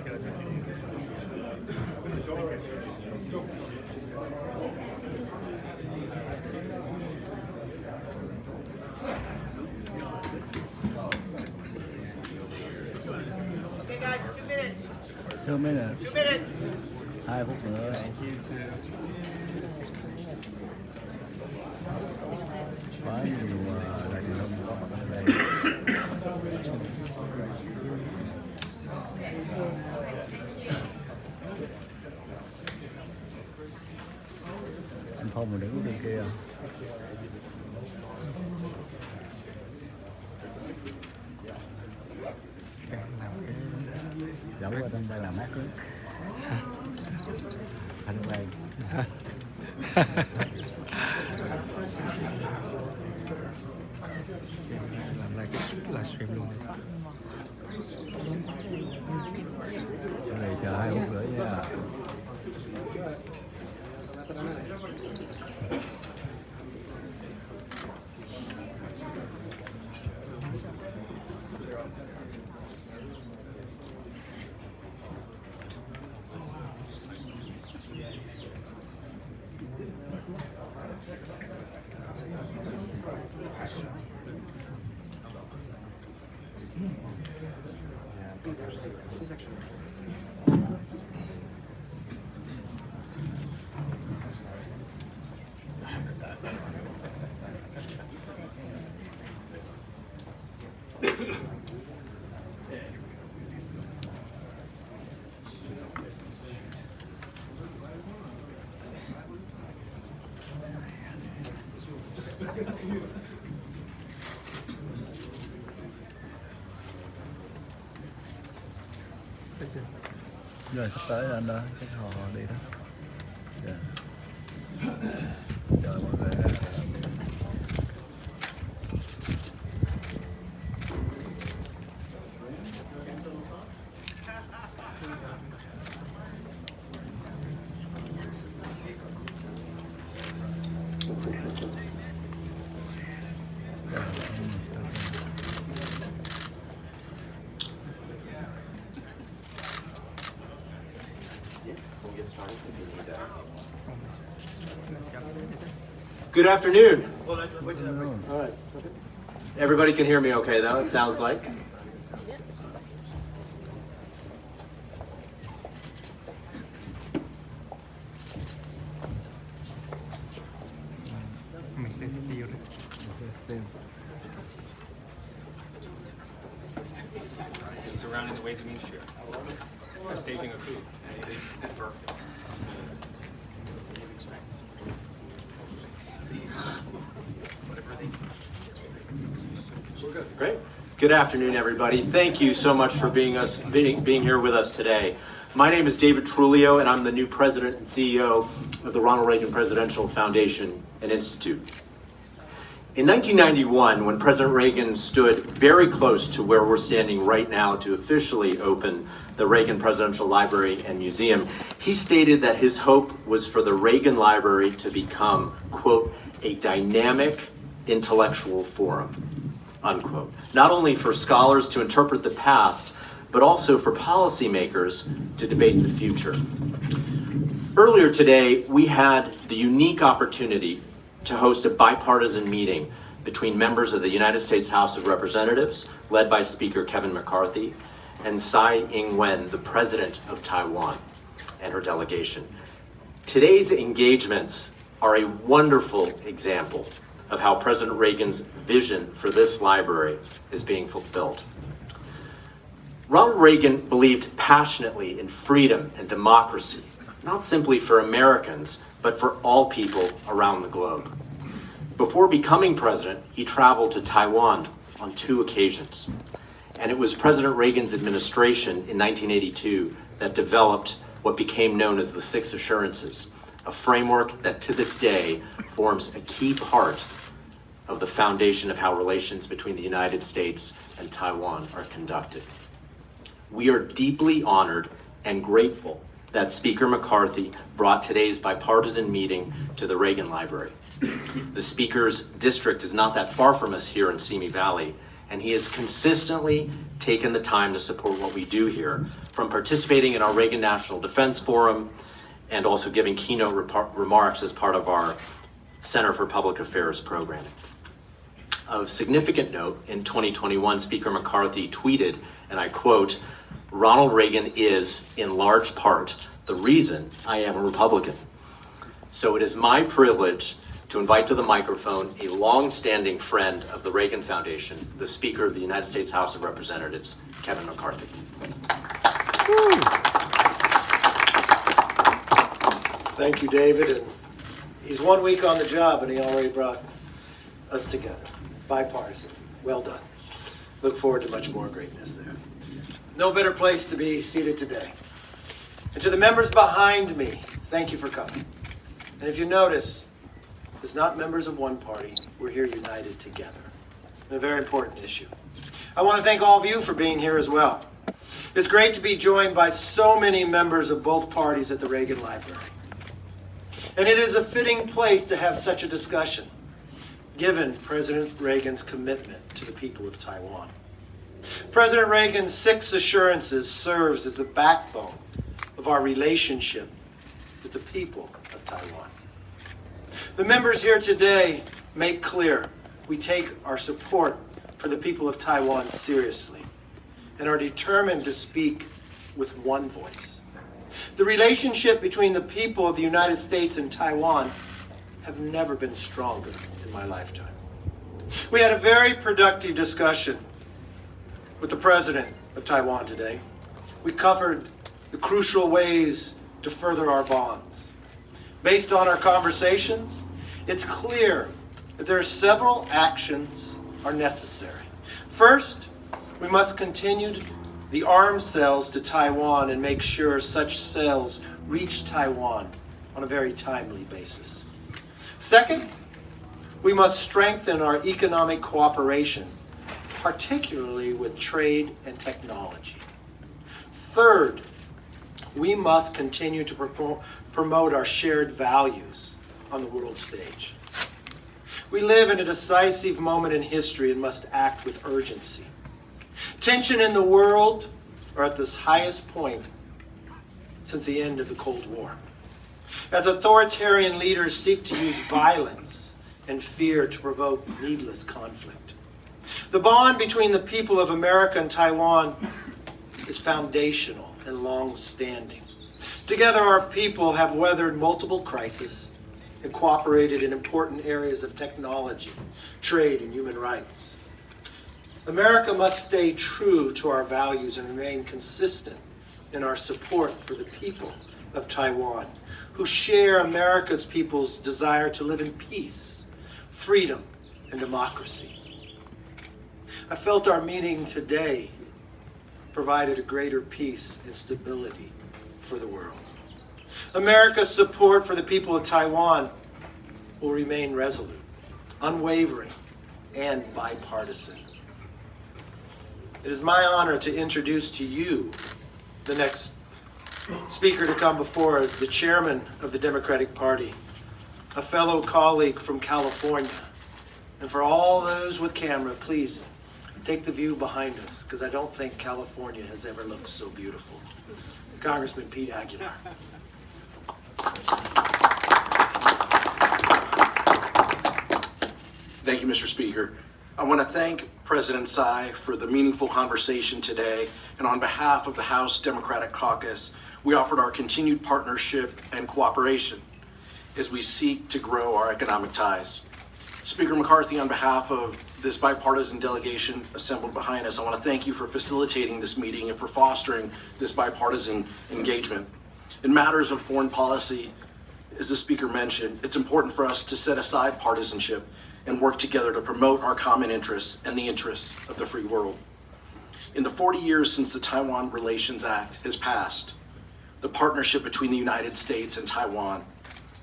Okay, guys, 2 minutes. 2 minutes. 2 minutes. 2 phút nữa. Quá nhiều đại diện không có mặt ở đây. Anh Phong mà đứng bên kia. Giấu ở trong đây làm mát lắm. Anh đây. Làm lại cái livestream luôn. Cái này chờ 2 phút nữa nha. Rồi sắp tới anh đó, cái họ đi đó. Yeah. Chờ mọi người. Good afternoon. All right. Everybody can hear me okay, though, it sounds like. Mình sẽ steal đấy. Surrounding the Ways and Means chair. Staging a coup. It's perfect. Great. Good afternoon, everybody. Thank you so much for being here with us today. My name is David Trulio, and I'm the new president and CEO of the Ronald Reagan Presidential Foundation and Institute. In 1991, when President Reagan stood very close to where we're standing right now to officially open the Reagan Presidential Library and Museum, he stated that his hope was for the Reagan Library to become, quote, a dynamic intellectual forum, unquote. Not only for scholars to interpret the past, but also for policymakers to debate the future. Earlier today, we had the unique opportunity to host a bipartisan meeting between members of the United States House of Representatives, led by Speaker Kevin McCarthy, and Tsai Ing-wen, the president of Taiwan, and her delegation. Today's engagements are a wonderful example of how President Reagan's vision for this library is being fulfilled. Ronald Reagan believed passionately in freedom and democracy, not simply for Americans, but for all people around the globe. Before becoming president, he traveled to Taiwan on 2 occasions. And it was President Reagan's administration in 1982 that developed what became known as the 6 Assurances, a framework that to this day forms a key part of the foundation of how relations between the United States and Taiwan are conducted. We are deeply honored and grateful that Speaker McCarthy brought today's bipartisan meeting to the Reagan Library. The Speaker's district is not that far from us here in Simi Valley, and he has consistently taken the time to support what we do here, from participating in our Reagan National Defense Forum and also giving keynote remarks as part of our Center for Public Affairs programming. Of significant note, in 2021, Speaker McCarthy tweeted, and I quote, "Ronald Reagan is, in large part, the reason I am a Republican." So it is my privilege to invite to the microphone a long-standing friend of the Reagan Foundation, the Speaker of the United States House of Representatives, Kevin McCarthy. Thank you, David. And he's 1 week on the job, and he already brought us together. Bipartisan. Well done. Look forward to much more greatness there. No better place to be seated today. And to the members behind me, thank you for coming. And if you notice, it's not members of one party. We're here united together on a very important issue. I want to thank all of you for being here as well. It's great to be joined by so many members of both parties at the Reagan Library. And it is a fitting place to have such a discussion, given President Reagan's commitment to the people of Taiwan. President Reagan's 6 assurances serves as the backbone of our relationship with the people of Taiwan. The members here today make clear we take our support for the people of Taiwan seriously and are determined to speak with one voice. The relationship between the people of the United States and Taiwan have never been stronger in my lifetime. We had a very productive discussion with the President of Taiwan today. We covered the crucial ways to further our bonds. Based on our conversations, it's clear that there are several actions are necessary. First, we must continue the arms sales to Taiwan and make sure such sales reach Taiwan on a very timely basis. Second, we must strengthen our economic cooperation, particularly with trade and technology. Third, we must continue to promote our shared values on the world stage. We live in a decisive moment in history and must act with urgency. Tension in the world are at this highest point since the end of the Cold War. As authoritarian leaders seek to use violence and fear to provoke needless conflict. The bond between the people of America and Taiwan is foundational and long-standing. Together, our people have weathered multiple crises and cooperated in important areas of technology, trade, and human rights. America must stay true to our values and remain consistent in our support for the people of Taiwan, who share America's people's desire to live in peace, freedom, and democracy. I felt our meeting today provided a greater peace and stability for the world. America's support for the people of Taiwan will remain resolute, unwavering, and bipartisan. It is my honor to introduce to you the next speaker to come before us, the chairman of the Democratic Party, a fellow colleague from California. And for all those with camera, please take the view behind us, because I don't think California has ever looked so beautiful. Congressman Pete Aguilar. Thank you, Mr. Speaker. I want to thank President Tsai for the meaningful conversation today, and on behalf of the House Democratic Caucus, we offered our continued partnership and cooperation as we seek to grow our economic ties. Speaker McCarthy, on behalf of this bipartisan delegation assembled behind us, I want to thank you for facilitating this meeting and for fostering this bipartisan engagement. In matters of foreign policy, as the Speaker mentioned, it's important for us to set aside partisanship and work together to promote our common interests and the interests of the free world. In the 40 years since the Taiwan Relations Act has passed, the partnership between the United States and Taiwan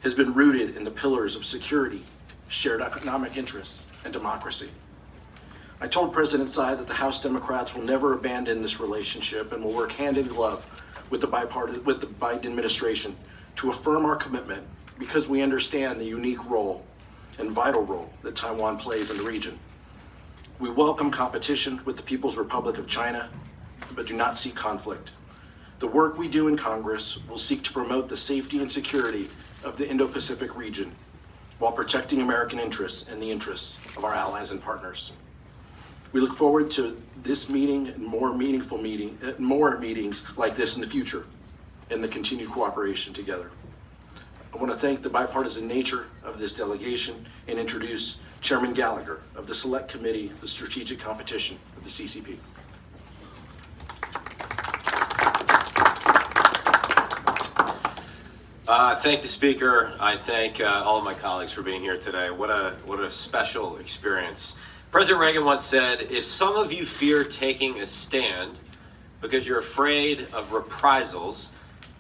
has been rooted in the pillars of security, shared economic interests, and democracy. I told President Tsai that the House Democrats will never abandon this relationship and will work hand in glove with the Biden administration to affirm our commitment, because we understand the unique role and vital role that Taiwan plays in the region. We welcome competition with the People's Republic of China, but do not seek conflict. The work we do in Congress will seek to promote the safety and security of the Indo-Pacific region while protecting American interests and the interests of our allies and partners. We look forward to this meeting and more meetings like this in the future and the continued cooperation together. I want to thank the bipartisan nature of this delegation and introduce Chairman Gallagher of the Select Committee of the Strategic Competition of the CCP. Thank the speaker. I thank all of my colleagues for being here today. What a special experience. President Reagan once said, if some of you fear taking a stand because you're afraid of reprisals,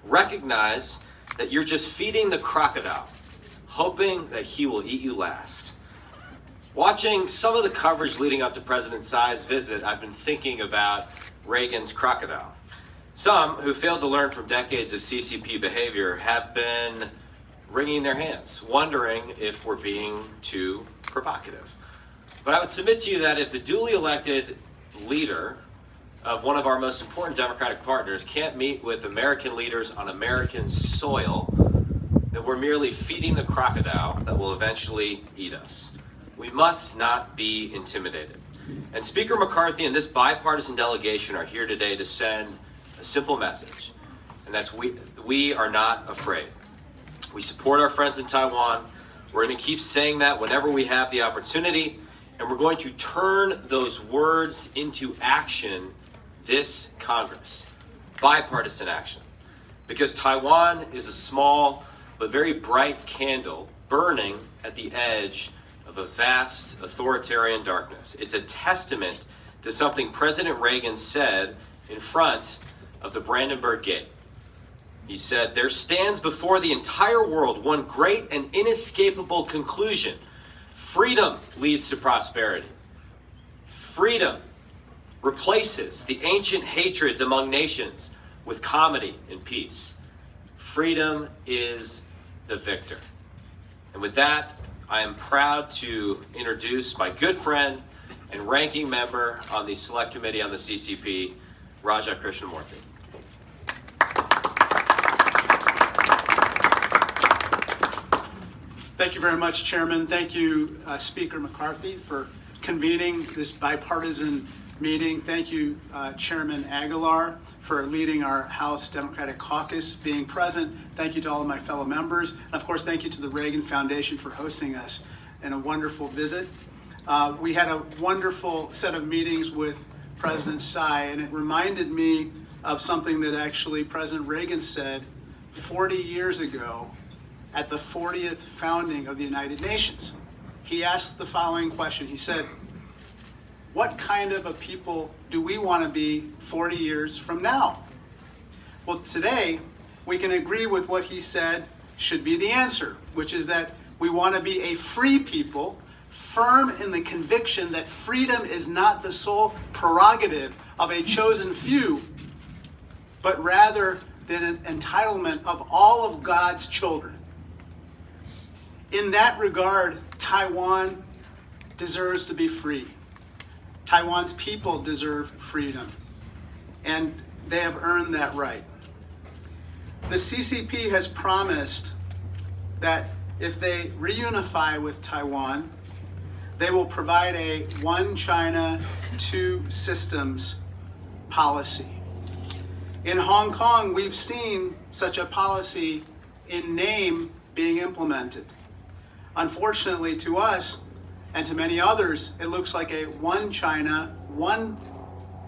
recognize that you're just feeding the crocodile, hoping that he will eat you last. Watching some of the coverage leading up to President Tsai's visit, I've been thinking about Reagan's crocodile. Some who failed to learn from decades of CCP behavior have been wringing their hands, wondering if we're being too provocative. But I would submit to you that if the duly elected leader of one of our most important democratic partners can't meet with American leaders on American soil, then we're merely feeding the crocodile that will eventually eat us. We must not be intimidated. And Speaker McCarthy and this bipartisan delegation are here today to send a simple message, and that's we are not afraid. We support our friends in Taiwan. We're going to keep saying that whenever we have the opportunity, and we're going to turn those words into action this Congress. Bipartisan action. Because Taiwan is a small but very bright candle burning at the edge of a vast authoritarian darkness. It's a testament to something President Reagan said in front of the Brandenburg Gate. He said, there stands before the entire world one great and inescapable conclusion. Freedom leads to prosperity. Freedom replaces the ancient hatreds among nations with comedy and peace. Freedom is the victor. And with that, I am proud to introduce my good friend and ranking member on the Select Committee on the CCP, Raja Krishnamurthy. Thank you very much, Chairman. Thank you, Speaker McCarthy, for convening this bipartisan meeting. Thank you, Chairman Aguilar, for leading our House Democratic Caucus, being present. Thank you to all of my fellow members. And of course, thank you to the Reagan Foundation for hosting us in a wonderful visit. We had a wonderful set of meetings with President Tsai, and it reminded me of something that actually President Reagan said 40 years ago at the 40th founding of the United Nations. He asked the following question. He said, what kind of a people do we want to be 40 years from now? Well, today, we can agree with what he said should be the answer, which is that we want to be a free people, firm in the conviction that freedom is not the sole prerogative of a chosen few, but rather an entitlement of all of God's children. In that regard, Taiwan deserves to be free. Taiwan's people deserve freedom, and they have earned that right. The CCP has promised that if they reunify with Taiwan, they will provide a one China, two systems policy. In Hong Kong, we've seen such a policy in name being implemented. Unfortunately to us, and to many others, it looks like a one China, one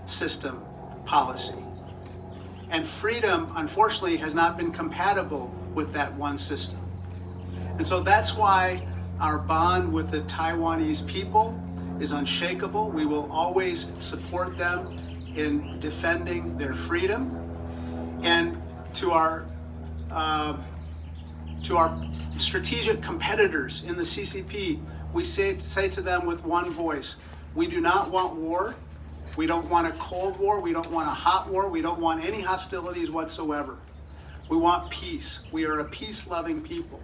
system policy. And freedom, unfortunately, has not been compatible with that one system. And so that's why our bond with the Taiwanese people is unshakable. We will always support them in defending their freedom. And to our strategic competitors in the CCP, we say to them with one voice, we do not want war. We don't want a cold war. We don't want a hot war. We don't want any hostilities whatsoever. We want peace. We are a peace-loving people,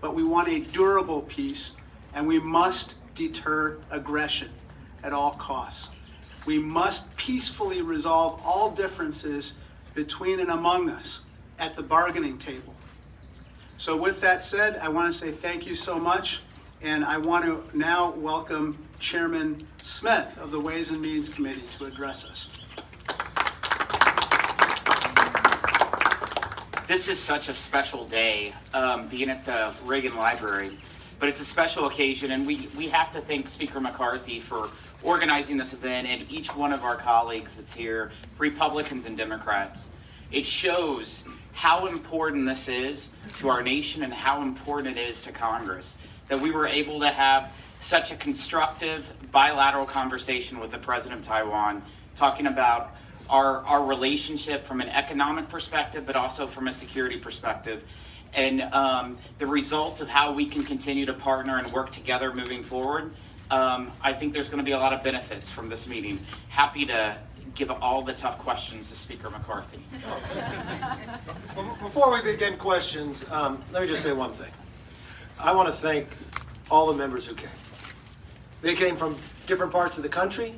but we want a durable peace, and we must deter aggression. at all costs. We must peacefully resolve all differences between and among us at the bargaining table. So with that said, I want to say thank you so much, and I want to now welcome Chairman Smith of the Ways and Means Committee to address us. This is such a special day, being at the Reagan Library, but it's a special occasion, and we have to thank Speaker McCarthy for organizing this event and each one of our colleagues that's here, Republicans and Democrats. It shows how important this is to our nation and how important it is to Congress, that we were able to have such a constructive bilateral conversation with the President of Taiwan, talking about our relationship from an economic perspective, but also from a security perspective, and the results of how we can continue to partner and work together moving forward. I think there's going to be a lot of benefits from this meeting. Happy to give all the tough questions to Speaker McCarthy. Before we begin questions, let me just say one thing. I want to thank all the members who came. They came from different parts of the country,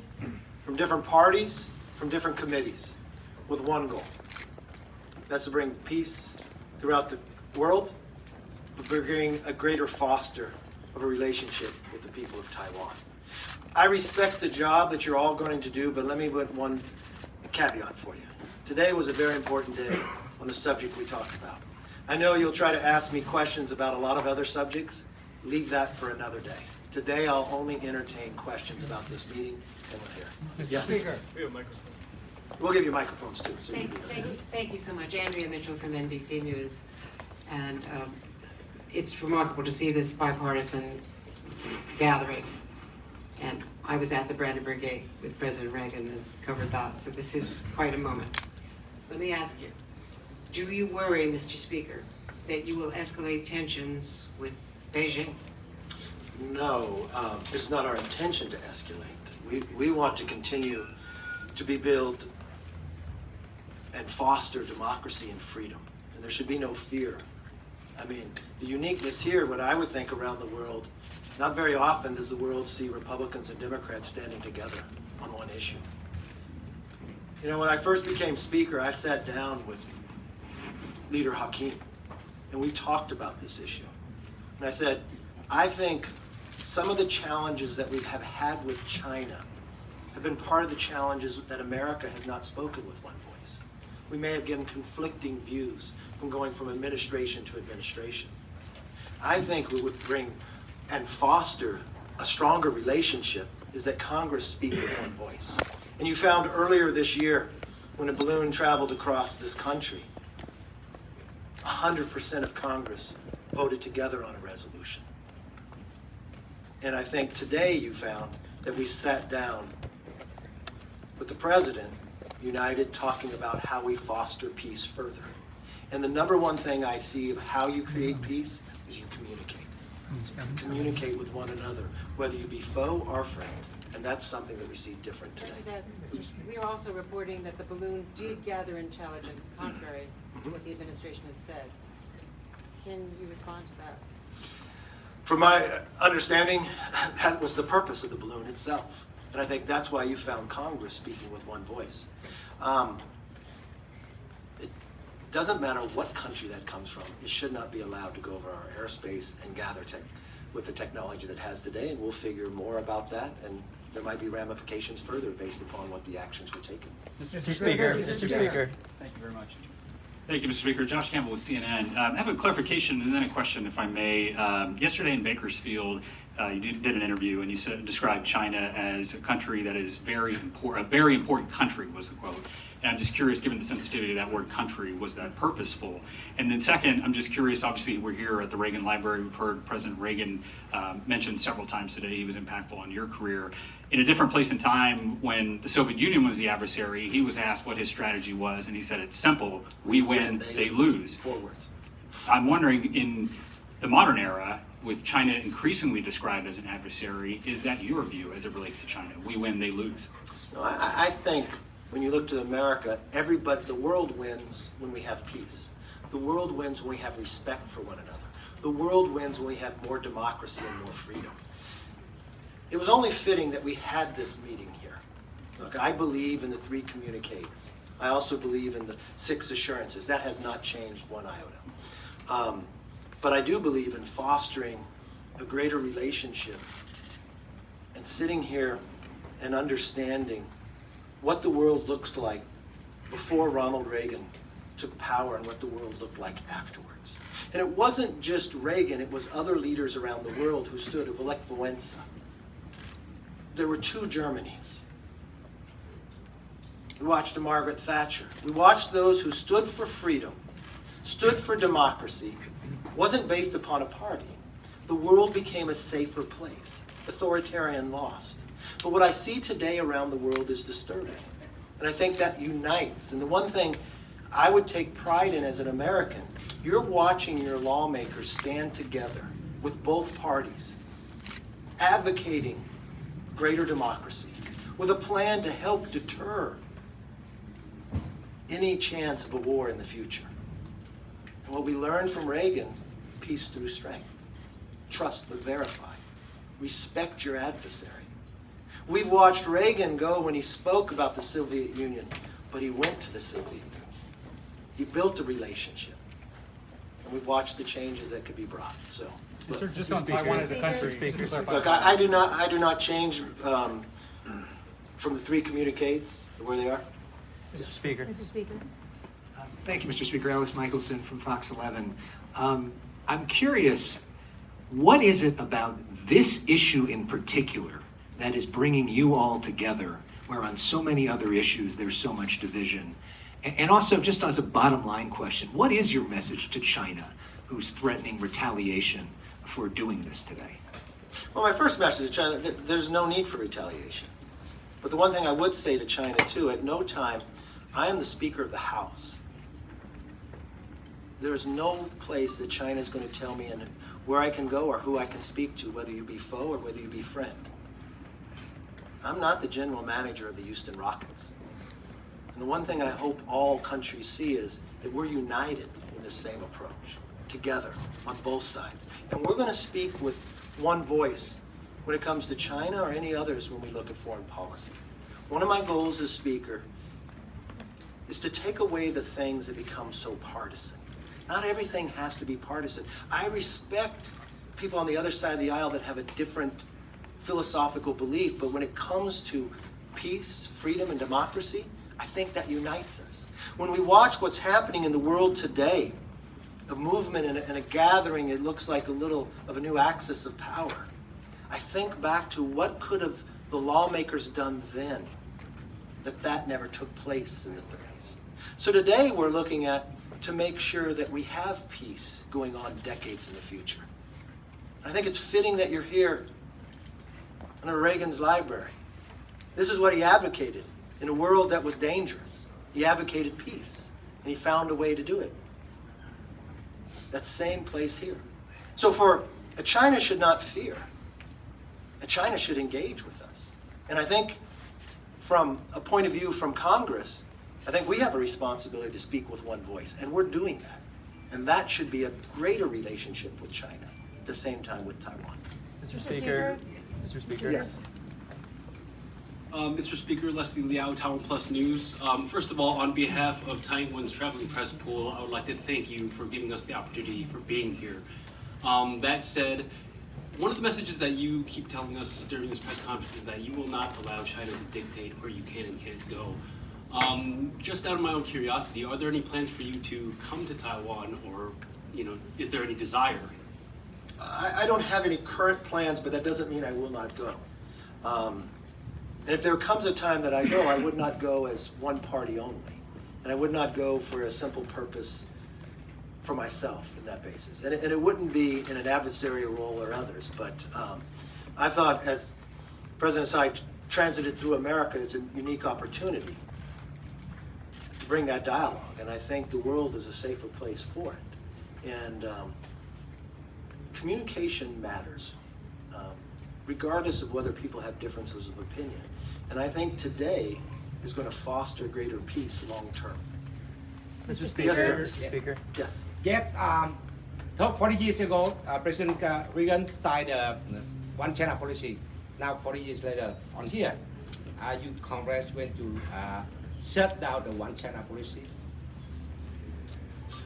from different parties, from different committees, with one goal. That's to bring peace throughout the world, but bring a greater foster of a relationship with the people of Taiwan. I respect the job that you're all going to do, but let me put one caveat for you. Today was a very important day on the subject we talked about. I know you'll try to ask me questions about a lot of other subjects. Leave that for another day. Today I'll only entertain questions about this meeting and we're here. Yes? Speaker. We'll give you microphones too. So you can be Thank you so much. Andrea Mitchell from NBC News. And it's remarkable to see this bipartisan gathering. And I was at the Brandenburg Gate with President Reagan and covered that, so this is quite a moment. Let me ask you, do you worry, Mr. Speaker, that you will escalate tensions with Beijing? No, it's not our intention to escalate. We want to continue to build and foster democracy and freedom, and there should be no fear. I mean, the uniqueness here, what I would think around the world, not very often does the world see Republicans and Democrats standing together on one issue. You know, when I first became Speaker, I sat down with Leader Hakeem, and we talked about this issue. And I said, I think some of the challenges that we have had with China have been part of the challenges that America has not spoken with one voice. We may have given conflicting views from going from administration to administration. I think we would bring and foster a stronger relationship is that Congress speak with one voice. And you found earlier this year when a balloon traveled across this country, 100% of Congress voted together on a resolution. And I think today you found that we sat down with the President, united, talking about how we foster peace further. And the number one thing I see of how you create peace is you communicate. Communicate with one another, whether you be foe or friend. And that's something that we see different today. We are also reporting that the balloon did gather intelligence contrary to what the administration has said. Can you respond to that? From my understanding, that was the purpose of the balloon itself. And I think that's why you found Congress speaking with one voice. It doesn't matter what country that comes from. It should not be allowed to go over our airspace and gather with the technology that it has today. And we'll figure more about that. And there might be ramifications further based upon what the actions were taken. Mr. Speaker. Mr. Speaker. Thank you very much. Thank you, Mr. Speaker. Josh Campbell with CNN. I have a clarification and then a question, if I may. Yesterday in Bakersfield, you did an interview and you described China as a country that is very important country, was the quote. And I'm just curious, given the sensitivity of that word country, was that purposeful? And then second, I'm just curious, obviously we're here at the Reagan Library. We've heard President Reagan mention several times today he was impactful on your career. In a different place and time, when the Soviet Union was the adversary, he was asked what his strategy was, and he said it's simple: we win, they lose. 4 words. I'm wondering, in the modern era, with China increasingly described as an adversary, is that your view as it relates to China? We win, they lose. No, I think when you look to America, the world wins when we have peace. The world wins when we have respect for one another. The world wins when we have more democracy and more freedom. it was only fitting that we had this meeting here. Look, I believe in the 3 communiques. I also believe in the 6 assurances. That has not changed one iota. But I do believe in fostering a greater relationship and sitting here and understanding what the world looks like before Ronald Reagan took power and what the world looked like afterwards. And it wasn't just Reagan, it was other leaders around the world who stood, Influenza. There were 2 Germanys. We watched a Margaret Thatcher. We watched those who stood for freedom, stood for democracy, wasn't based upon a party. The world became a safer place. Authoritarian lost. But what I see today around the world is disturbing. And I think that unites. And the one thing I would take pride in as an American, you're watching your lawmakers stand together with both parties, advocating greater democracy, with a plan to help deter any chance of a war in the future. And what we learned from Reagan, peace through strength, trust but verify, respect your adversary. We've watched Reagan go when he spoke about the Soviet Union, but he went to the Soviet Union. He built a relationship. And we've watched the changes that could be brought. So, look, Sir, just on Taiwan as a country. look, I do not change from the 3 communiques where they are. Mr. Speaker. Mr. Speaker. Thank you, Mr. Speaker. Alex Michelson from Fox 11. I'm curious, what is it about this issue in particular that is bringing you all together, where on so many other issues there's so much division? And also, just as a bottom line question, what is your message to China, who's threatening retaliation for doing this today? Well, my first message to China, there's no need for retaliation. But the one thing I would say to China, too, at no time, I am the Speaker of the House. There's no place that China is going to tell me where I can go or who I can speak to, whether you be foe or whether you be friend. I'm not the general manager of the Houston Rockets. And the one thing I hope all countries see is that we're united in the same approach, together, on both sides. And we're going to speak with one voice when it comes to China or any others when we look at foreign policy. One of my goals as Speaker is to take away the things that become so partisan. Not everything has to be partisan. I respect people on the other side of the aisle that have a different philosophical belief, but when it comes to peace, freedom, and democracy, I think that unites us. When we watch what's happening in the world today, a movement and a gathering, it looks like a little of a new axis of power. I think back to what could have the lawmakers done then, that never took place in the 30s. So today we're looking at to make sure that we have peace going on decades in the future. I think it's fitting that you're here under Reagan's library. This is what he advocated in a world that was dangerous. He advocated peace, and he found a way to do it. That same place here. So a China should not fear. A China should engage with us. And I think from a point of view from Congress, I think we have a responsibility to speak with one voice, and we're doing that. And that should be a greater relationship with China, at the same time with Taiwan. Mr. Speaker. Mr. Speaker. Yes. Mr. Speaker, Leslie Liao, Taiwan Plus News. First of all, on behalf of Taiwan's traveling press pool, I would like to thank you for giving us the opportunity for being here. That said, one of the messages that you keep telling us during this press conference is that you will not allow China to dictate where you can and can't go. Just out of my own curiosity, are there any plans for you to come to Taiwan, or is there any desire? I don't have any current plans, but that doesn't mean I will not go. And if there comes a time that I go, I would not go as one party only. And I would not go for a simple purpose for myself in that basis. And it wouldn't be in an adversarial role or others, but I thought as President Tsai transited through America, it's a unique opportunity to bring that dialogue. And I think the world is a safer place for it. And communication matters, regardless of whether people have differences of opinion. And I think today is going to foster greater peace long term. Mr. Speaker. Yes, sir. Mr. Speaker. Yes. Yet, 40 years ago, President Reagan started one China policy. now 40 years later, on here, are you Congress going to shut down the one China policy?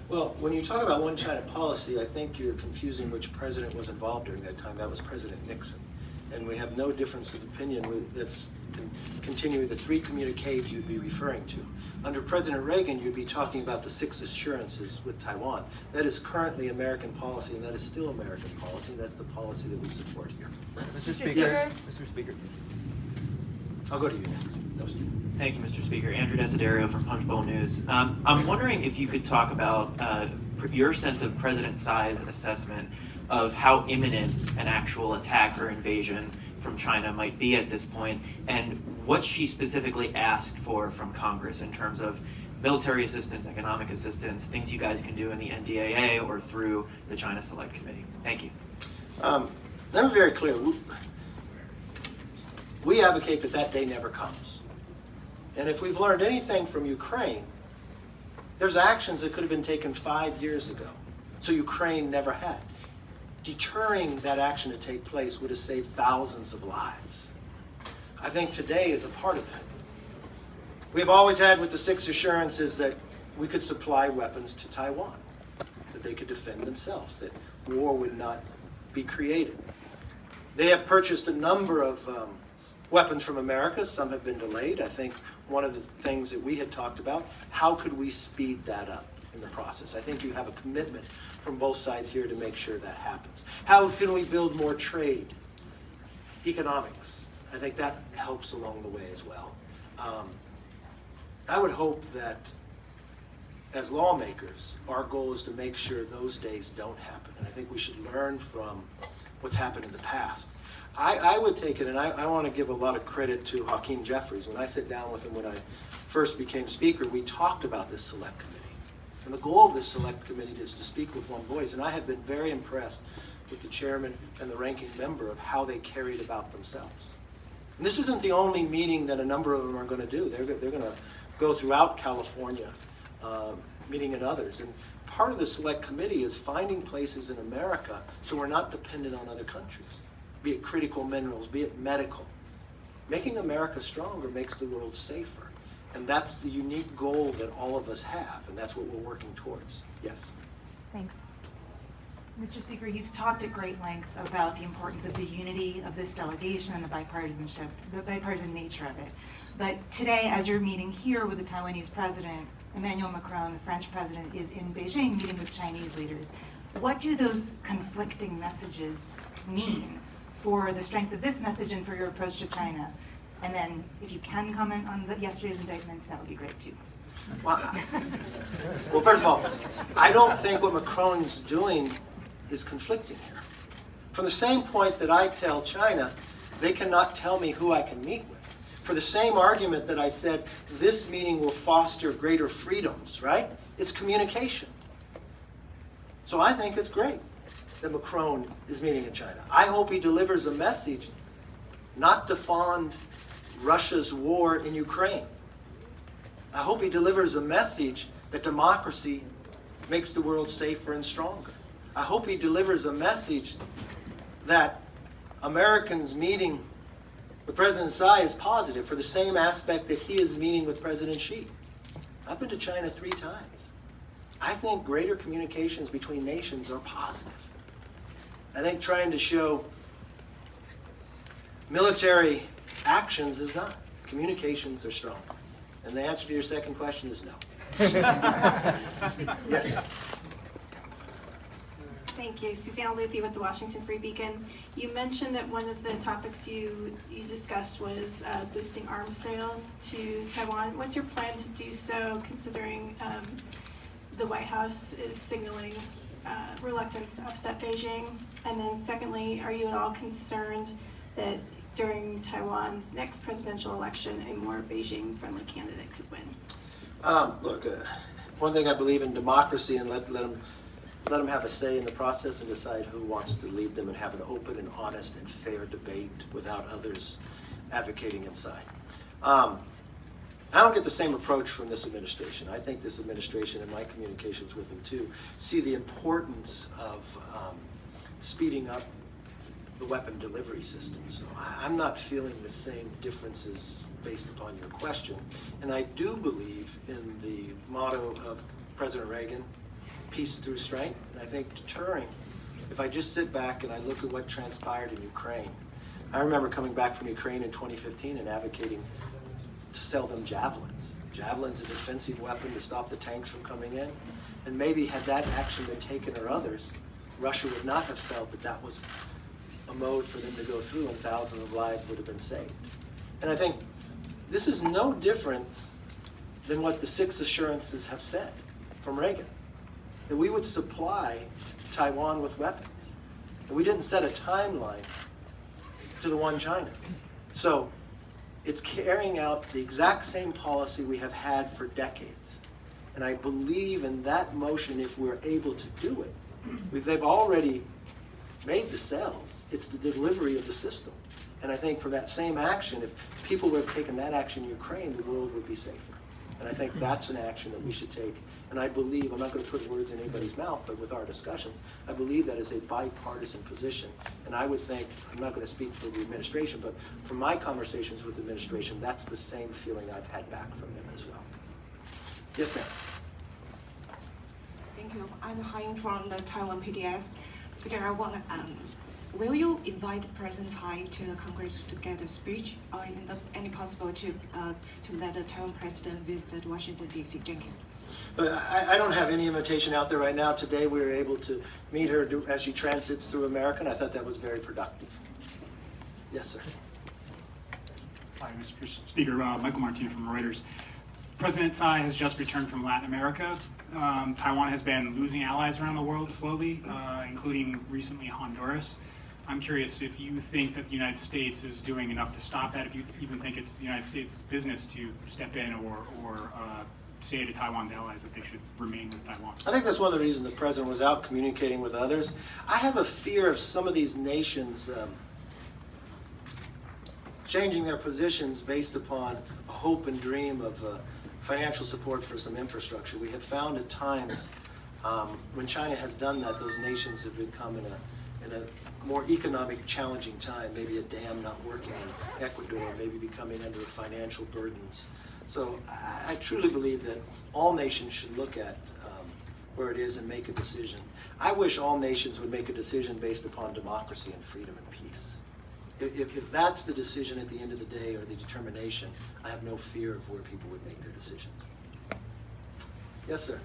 Well, when you talk about one China policy, I think you're confusing which president was involved during that time. That was President Nixon. And we have no difference of opinion that's continuing the 3 communiques you'd be referring to. Under President Reagan, you'd be talking about the 6 assurances with Taiwan. That is currently American policy, and that is still American policy. That's the policy that we support here. Mr. Speaker. Yes. Mr. Speaker. I'll go to you next. No, sir. Thank you, Mr. Speaker. Andrew Desiderio from Punchbowl News. I'm wondering if you could talk about your sense of President Tsai's assessment of how imminent an actual attack or invasion from China might be at this point, and what she specifically asked for from Congress in terms of military assistance, economic assistance, things you guys can do in the NDAA or through the China Select Committee. Thank you. Let me be very clear. We advocate that that day never comes. And if we've learned anything from Ukraine, there's actions that could have been taken 5 years ago, so Ukraine never had. Deterring that action to take place would have saved thousands of lives. I think today is a part of that. We've always had with the 6 assurances that we could supply weapons to Taiwan, that they could defend themselves, that war would not be created. They have purchased a number of weapons from America. Some have been delayed. I think one of the things that we had talked about, how could we speed that up in the process? I think you have a commitment from both sides here to make sure that happens. How can we build more trade? Economics. I think that helps along the way as well. I would hope that as lawmakers, our goal is to make sure those days don't happen. And I think we should learn from what's happened in the past. I would take it, and I want to give a lot of credit to Hakeem Jeffries. When I sat down with him when I first became Speaker, we talked about this select committee. And the goal of this select committee is to speak with one voice. And I have been very impressed with the chairman and the ranking member of how they carried about themselves. And this isn't the only meeting that a number of them are going to do. They're going to go throughout California, meeting in others. And part of the select committee is finding places in America so we're not dependent on other countries, be it critical minerals, be it medical. Making America stronger makes the world safer. And that's the unique goal that all of us have, and that's what we're working towards. Yes? Thanks. Mr. Speaker, you've talked at great length about the importance of the unity of this delegation and the bipartisanship, the bipartisan nature of it. But today, as you're meeting here with the Taiwanese president, Emmanuel Macron, the French president, is in Beijing meeting with Chinese leaders. What do those conflicting messages mean for the strength of this message and for your approach to China? And then, if you can comment on yesterday's indictments, that would be great too. Well, first of all, I don't think what Macron's doing is conflicting here. From the same point that I tell China, they cannot tell me who I can meet with. For the same argument that I said, this meeting will foster greater freedoms, right? It's communication. So I think it's great that Macron is meeting in China. I hope he delivers a message not to fund Russia's war in Ukraine. I hope he delivers a message that democracy makes the world safer and stronger. I hope he delivers a message that Americans meeting with President Tsai is positive for the same aspect that he is meeting with President Xi. I've been to China 3 times. I think greater communications between nations are positive. I think trying to show military actions is not. Communications are strong. And the answer to your second question is no. Yes. Thank you. Susanna Luthi with the Washington Free Beacon. You mentioned that one of the topics you discussed was boosting arms sales to Taiwan. What's your plan to do so, considering the White House is signaling reluctance to upset Beijing? And then secondly, are you at all concerned that during Taiwan's next presidential election, a more Beijing-friendly candidate could win? Look, one thing I believe in democracy, and let them have a say in the process and decide who wants to lead them and have an open and honest and fair debate without others advocating inside. I don't get the same approach from this administration. I think this administration, and my communications with them too, see the importance of speeding up the weapon delivery system. So I'm not feeling the same differences based upon your question. And I do believe in the motto of President Reagan, peace through strength. And I think deterring, if I just sit back and I look at what transpired in Ukraine, I remember coming back from Ukraine in 2015 and advocating to sell them javelins. Javelin's a defensive weapon to stop the tanks from coming in. And maybe had that action been taken or others, Russia would not have felt that that was a mode for them to go through and thousands of lives would have been saved. And I think this is no different than what the 6 assurances have said from Reagan, that we would supply Taiwan with weapons. And we didn't set a timeline to the one China. So it's carrying out the exact same policy we have had for decades. And I believe in that motion if we're able to do it. They've already made the sales. It's the delivery of the system. And I think for that same action, if people would have taken that action in Ukraine, the world would be safer. And I think that's an action that we should take. And I believe, I'm not going to put words in anybody's mouth, but with our discussions, I believe that is a bipartisan position. And I would think, I'm not going to speak for the administration, but from my conversations with the administration, that's the same feeling I've had back from them as well. Yes, ma'am. Thank you. I'm Haing from the Taiwan PDS. Speaker, I want to, will you invite President Tsai to the Congress to get a speech, or any possible to let the Taiwan President visit Washington, D.C.? Thank you. I don't have any invitation out there right now. Today we were able to meet her as she transits through America, and I thought that was very productive. Yes, sir. Hi, Mr. Speaker. Michael Martin from Reuters. President Tsai has just returned from Latin America. Taiwan has been losing allies around the world slowly, including recently Honduras. I'm curious if you think that the United States is doing enough to stop that, if you even think it's the United States' business to step in or say to Taiwan's allies that they should remain with Taiwan. I think that's one of the reasons the president was out communicating with others. I have a fear of some of these nations changing their positions based upon a hope and dream of financial support for some infrastructure. We have found at times when China has done that, those nations have become in a more economic challenging time, maybe a dam not working in Ecuador, maybe becoming under financial burdens. So I truly believe that all nations should look at where it is and make a decision. I wish all nations would make a decision based upon democracy and freedom and peace. If that's the decision at the end of the day, or the determination, I have no fear of where people would make their decision. Yes, sir.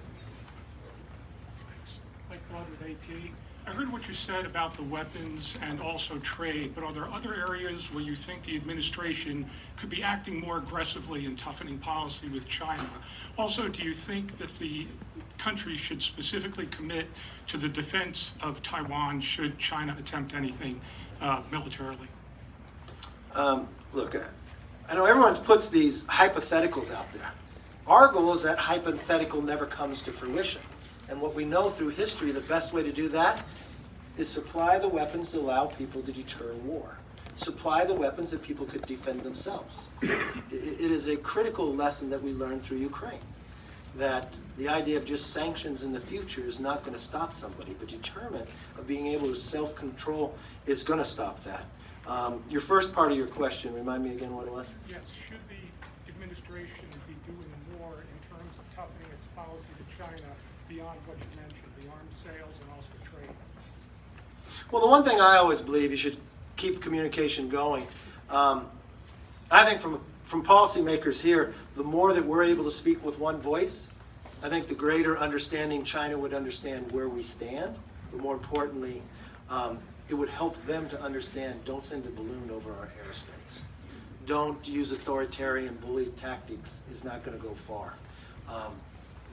Mike Blood with AP. I heard what you said about the weapons and also trade, but are there other areas where you think the administration could be acting more aggressively in toughening policy with China? Also, do you think that the country should specifically commit to the defense of Taiwan should China attempt anything militarily? Look, I know everyone puts these hypotheticals out there. Our goal is that hypothetical never comes to fruition. And what we know through history, the best way to do that is supply the weapons to allow people to deter war. Supply the weapons that people could defend themselves. It is a critical lesson that we learned through Ukraine, that the idea of just sanctions in the future is not going to stop somebody, but determined of being able to self-control is going to stop that. Your first part of your question, remind me again what it was? Yes, should the administration be doing more in terms of toughening its policy to China beyond what you mentioned, the arms sales and also trade? Well, the one thing I always believe, you should keep communication going. I think from policymakers here, the more that we're able to speak with one voice, I think the greater understanding China would understand where we stand, but more importantly, it would help them to understand, don't send a balloon over our airspace. Don't use authoritarian bully tactics, is not going to go far.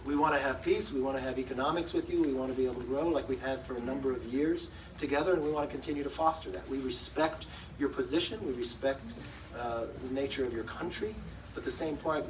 We want to have peace, we want to have economics with you, we want to be able to grow like we had for a number of years together, and we want to continue to foster that. We respect your position, we respect the nature of your country, but at the same point,